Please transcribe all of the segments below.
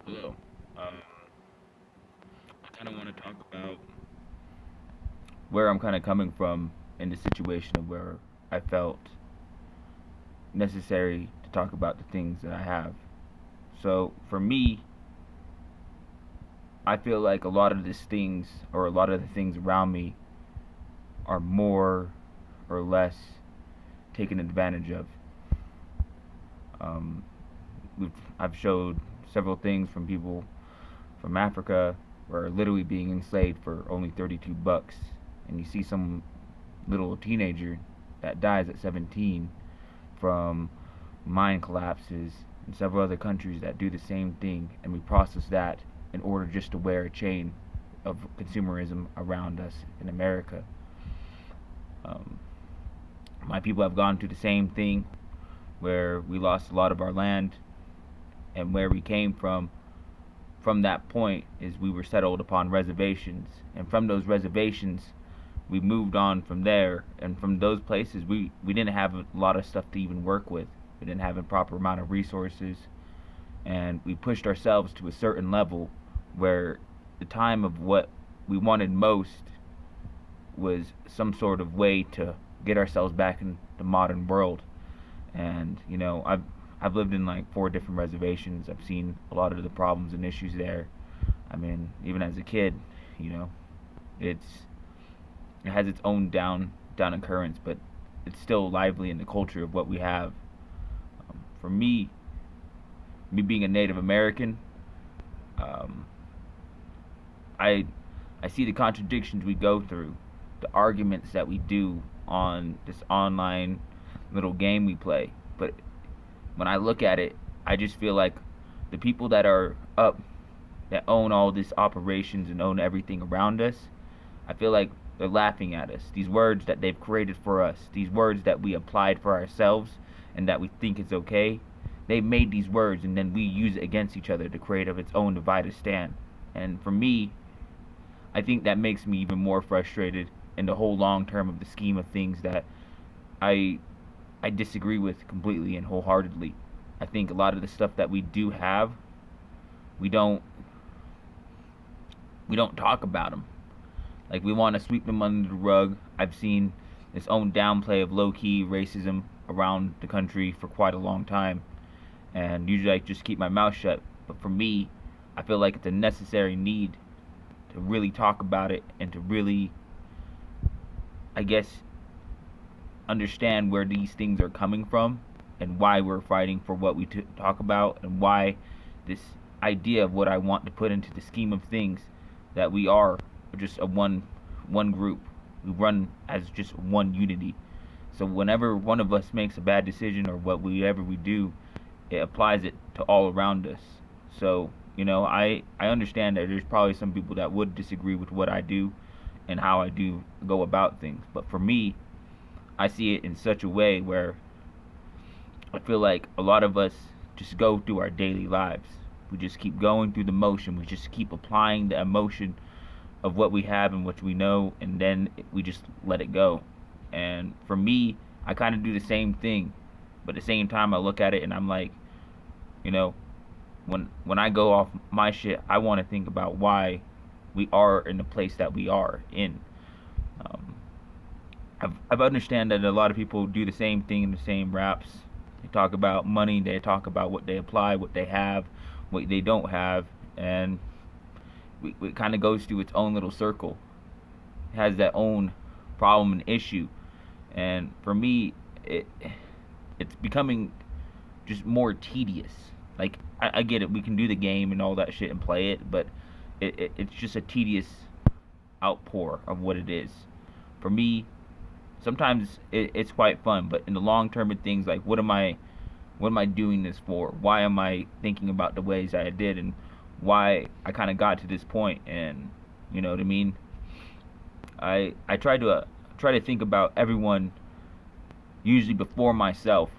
Hello. I kind of want to talk about where I'm kind of coming from in the situation of where I felt necessary to talk about the things that I have. So for me, I feel like a lot of these things or a lot of the things around me are more or less taken advantage of. Um, I've showed several things from people from Africa where are literally being enslaved for only 32 bucks, and you see some little teenager that dies at 17 from mine collapses and several other countries that do the same thing, and we process that in order just to wear a chain of consumerism around us in America. Um, my people have gone through the same thing where we lost a lot of our land, and where we came from that point is we were settled upon reservations, and from those reservations we moved on from there, and from those places we didn't have a lot of stuff to even work with. We didn't have a proper amount of resources, and we pushed ourselves to a certain level where the time of what we wanted most was some sort of way to get ourselves back in the modern world. And I've lived in like four different reservations. I've seen a lot of the problems and issues there. I mean, even as a kid, you know, it's it has its own down occurrence, but it's still lively in the culture of what we have. For me being a Native American, um, I I see the contradictions we go through, the arguments that we do on this online little game we play. But when I look at it, I just feel like the people that are up, that own all these operations and own everything around us, I feel like they're laughing at us. These words that they've created for us, these words that we applied for ourselves and that we think is okay, they made these words and then we use it against each other to create of its own divided stand. And for me, I think that makes me even more frustrated in the whole long term of the scheme of things that I I disagree with completely and wholeheartedly. I think a lot of the stuff that we do have, we don't we don't talk about them. Like we want to sweep them under the rug. I've seen this own downplay of low key racism around the country for quite a long time, and usually I just keep my mouth shut. But for me, I feel like it's a necessary need to really talk about it and to really, I guess, understand where these things are coming from and why we're fighting for what we talk about, and why this idea of what I want to put into the scheme of things, that we are just a one group. We run as just one unity. So whenever one of us makes a bad decision or whatever we do, it applies it to all around us. So I understand that there's probably some people that would disagree with what I do and how I do go about things. But for me, I see it in such a way where I feel like a lot of us just go through our daily lives. We just keep going through the motion. We just keep applying the emotion of what we have and what we know, and then we just let it go. And for me, I kind of do the same thing, but at the same time, I look at it and I'm like, you know, when I go off my shit, I want to think about why we are in the place that we are in. Um, I've understand that a lot of people do the same thing in the same raps. They talk about money. They talk about what they apply, what they have, what they don't have, and it kind of goes through its own little circle. It has that own problem and issue, and for me, it's becoming just more tedious. Like I get it, we can do the game and all that shit and play it, but it's just a tedious outpour of what it is. For me, sometimes it's quite fun, but in the long term of things, like what am I doing this for? Why am I thinking about the ways I did, and why I kind of got to this point? And you know what I mean? I try to think about everyone usually before myself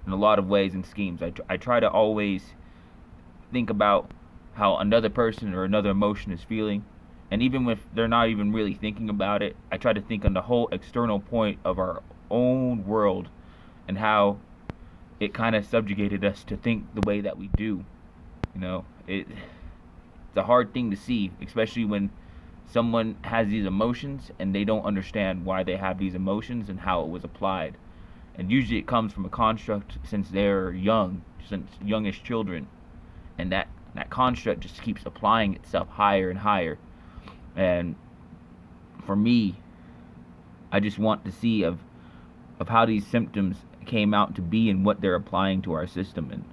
in a lot of ways and schemes. I try to always think about how another person or another emotion is feeling. And even if they're not even really thinking about it, I try to think on the whole external point of our own world and how it kind of subjugated us to think the way that we do. You know, it's a hard thing to see, especially when someone has these emotions and they don't understand why they have these emotions and how it was applied. And usually it comes from a construct since they're young, since youngish children, and that construct just keeps applying itself higher and higher. And for me, I just want to see of how these symptoms came out to be and what they're applying to our system. And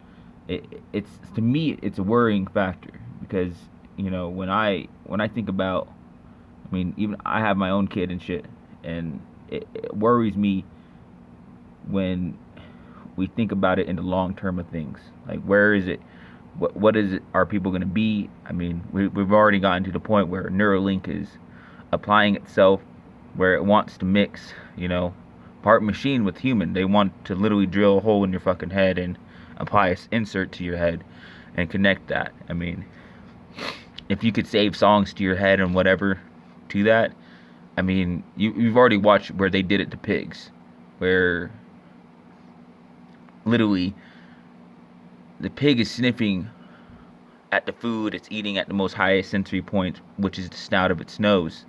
it's to me it's a worrying factor because when I think about, I mean, even I have my own kid and shit, and it worries me when we think about it in the long term of things. Like, where is it? What is it? Are people going to be? I mean, we've already gotten to the point where Neuralink is applying itself, where it wants to mix, part machine with human. They want to literally drill a hole in your fucking head and apply an insert to your head and connect that. I mean, if you could save songs to your head and whatever to that, I mean, you've already watched where they did it to pigs, where literally the pig is sniffing at the food it's eating at the most highest sensory point, which is the snout of its nose,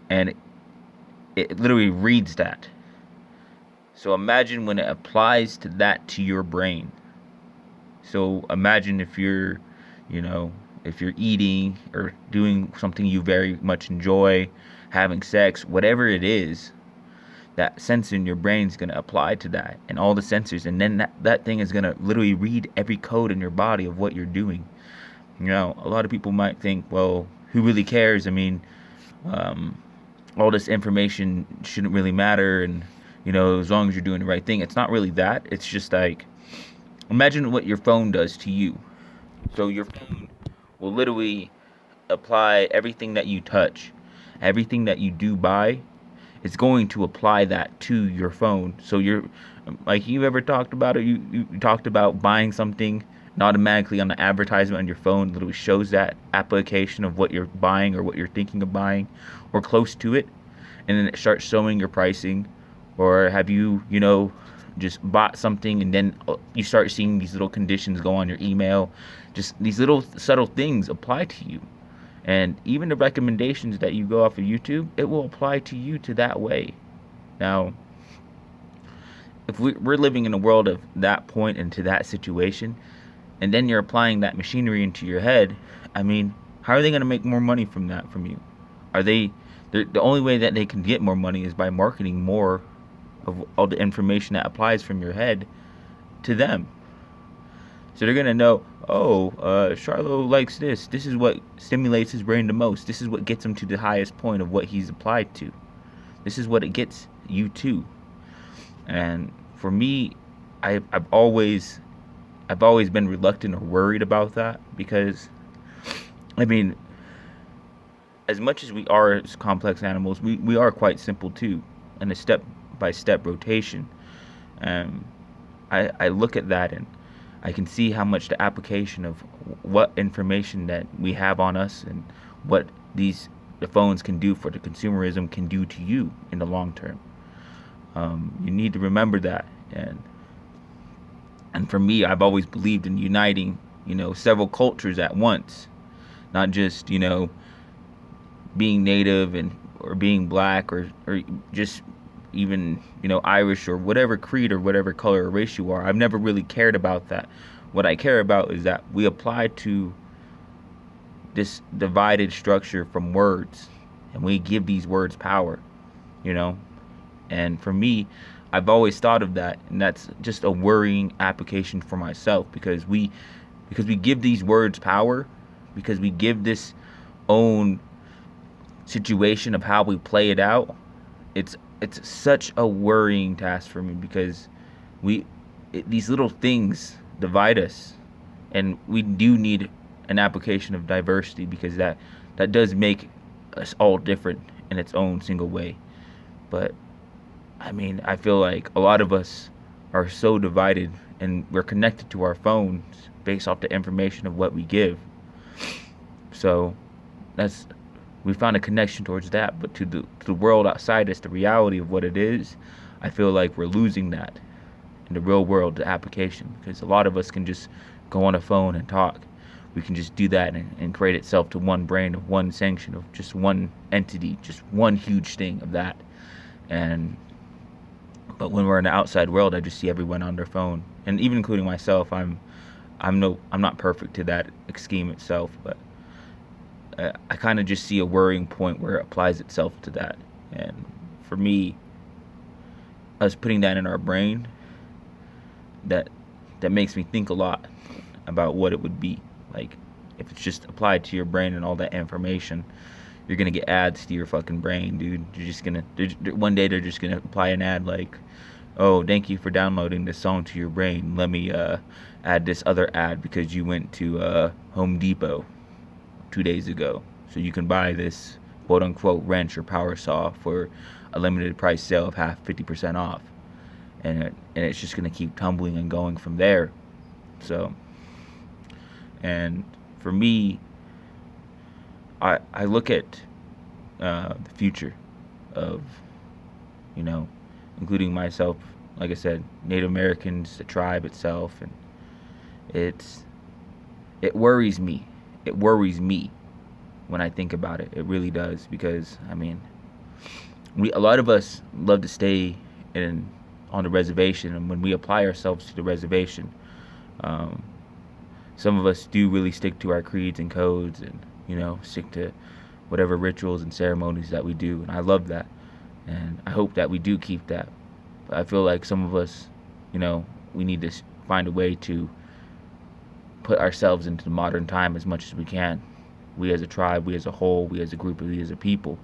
and it literally reads that. So imagine when it applies to that to your brain. So imagine if you're eating or doing something you very much enjoy, having sex, whatever it is, that sensor in your brain is going to apply to that and all the sensors, and then that thing is going to literally read every code in your body of what you're doing. A lot of people might think, well, who really cares? I mean, all this information shouldn't really matter, and as long as you're doing the right thing. It's not really that. It's just like, imagine what your phone does to you. So your phone will literally apply everything that you touch, everything that you do buy. It's going to apply that to your phone. So you're like, you ever talked about it? You talked about buying something, and automatically on the advertisement on your phone literally shows that application of what you're buying or what you're thinking of buying or close to it, and then it starts showing your pricing. Or have you just bought something and then you start seeing these little conditions go on your email? Just these little subtle things apply to you. And even the recommendations that you go off of YouTube, it will apply to you to that way. Now, if we're living in a world of that point and to that situation, and then you're applying that machinery into your head, I mean, how are they going to make more money from that from you? The only way that they can get more money is by marketing more of all the information that applies from your head to them. So they're going to know, Charlo likes this. This is what stimulates his brain the most. This is what gets him to the highest point of what he's applied to. This is what it gets you to. And for me, I've always been reluctant or worried about that because, I mean, as much as we are as complex animals, we are quite simple too, in a step-by-step rotation. I look at that and I can see how much the application of what information that we have on us and what the phones can do for the consumerism can do to you in the long term. You need to remember that, and for me, I've always believed in uniting, several cultures at once, not just being native or being black or just even Irish or whatever creed or whatever color or race you are. I've never really cared about that. What I care about is that we apply to this divided structure from words, and we give these words power, and for me, I've always thought of that, and that's just a worrying application for myself because we give these words power, because we give this own situation of how we play it out. It's such a worrying task for me because these little things divide us, and we do need an application of diversity because that does make us all different in its own single way. But I mean, I feel like a lot of us are so divided, and we're connected to our phones based off the information of what we give. So we found a connection towards that, but to the world outside us, the reality of what it is, I feel like we're losing that in the real world, the application, because a lot of us can just go on a phone and talk. we can just do that and create itself to one brain of one sanction of just one entity, just one huge thing of that. And but when we're in the outside world, I just see everyone on their phone, and even including myself. I'm not perfect to that scheme itself, but I kind of just see a worrying point where it applies itself to that. And for me, us putting that in our brain, that makes me think a lot about what it would be like if it's just applied to your brain and all that information. You're gonna get ads to your fucking brain, dude. You're just gonna one day they're just gonna apply an ad like, oh, thank you for downloading this song to your brain. Let me add this other ad because you went to Home Depot 2 days ago, so you can buy this quote unquote wrench or power saw for a limited price sale of 50% off. And it's just gonna keep tumbling and going from there. So, and for me, I look at the future of, including myself, like I said, Native Americans, the tribe itself, and it worries me. It worries me when I think about it. It really does, because a lot of us love to stay on the reservation, and when we apply ourselves to the reservation, some of us do really stick to our creeds and codes, and stick to whatever rituals and ceremonies that we do, and I love that, and I hope that we do keep that. But I feel like some of us, we need to find a way to put ourselves into the modern time as much as we can. We as a tribe, we as a whole, we as a group, we as a people.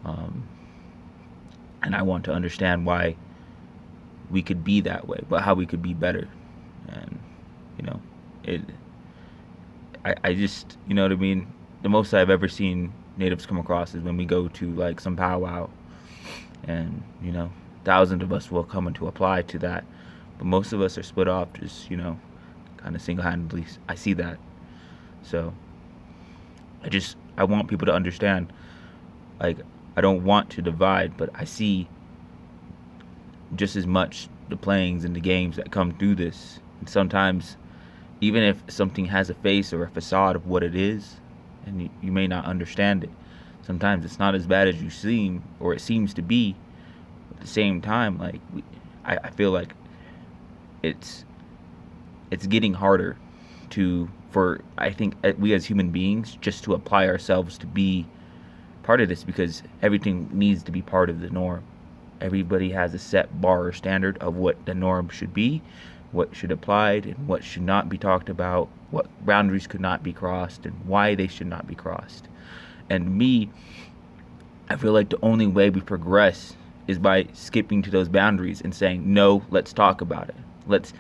And I want to understand why we could be that way, but how we could be better. And, I just, what I mean? The most I've ever seen natives come across is when we go to like some powwow, and, thousands of us will come in to apply to that. But most of us are split off just, kind of single-handedly. I see that. So I want people to understand, like, I don't want to divide, but I see just as much the playings and the games that come through this. And sometimes, even if something has a face or a facade of what it is, and you may not understand it, sometimes it's not as bad as you seem, or it seems to be. At the same time, like, I feel like it's getting harder for I think we as human beings just to apply ourselves to be part of this, because everything needs to be part of the norm. Everybody has a set bar or standard of what the norm should be, what should apply, and what should not be talked about, what boundaries could not be crossed, and why they should not be crossed. And me, I feel like the only way we progress is by skipping to those boundaries and saying, no, let's talk about it. Let's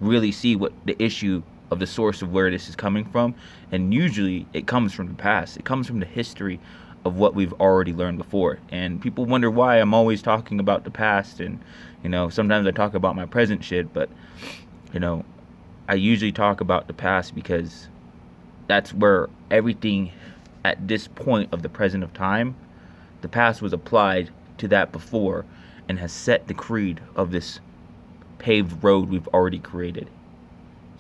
really see what the issue of the source of where this is coming from. And usually it comes from the past. It comes from the history of what we've already learned before. And people wonder why I'm always talking about the past, and sometimes I talk about my present shit, but I usually talk about the past because that's where everything at this point of the present of time, the past was applied to that before and has set the creed of this paved road we've already created.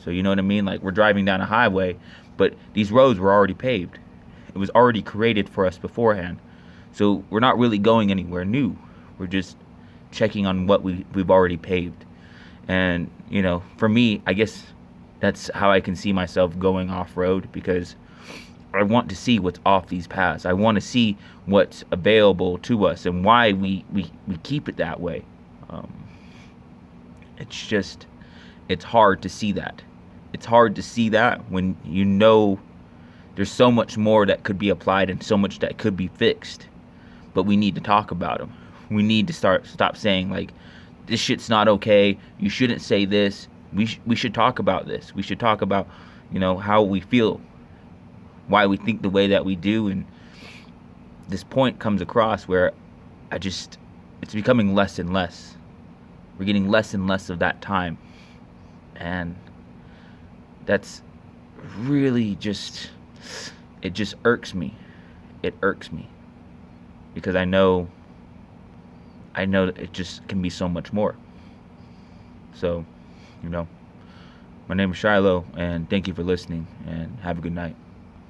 So you know what I mean? Like, we're driving down a highway, but these roads were already paved. It was already created for us beforehand. So we're not really going anywhere new. We're just checking on what we've already paved. And, for me, I guess that's how I can see myself going off-road, because I want to see what's off these paths. I want to see what's available to us and why we keep it that way. It's hard to see that. It's hard to see that when there's so much more that could be applied and so much that could be fixed. But we need to talk about them. We need to stop saying, like, this shit's not okay. You shouldn't say this. We should talk about this. We should talk about, how we feel, why we think the way that we do. And this point comes across where it's becoming less and less. We're getting less and less of that time. And that's really it just irks me. It irks me. Because I know that it just can be so much more. So, My name is Shiloh, and thank you for listening, and have a good night.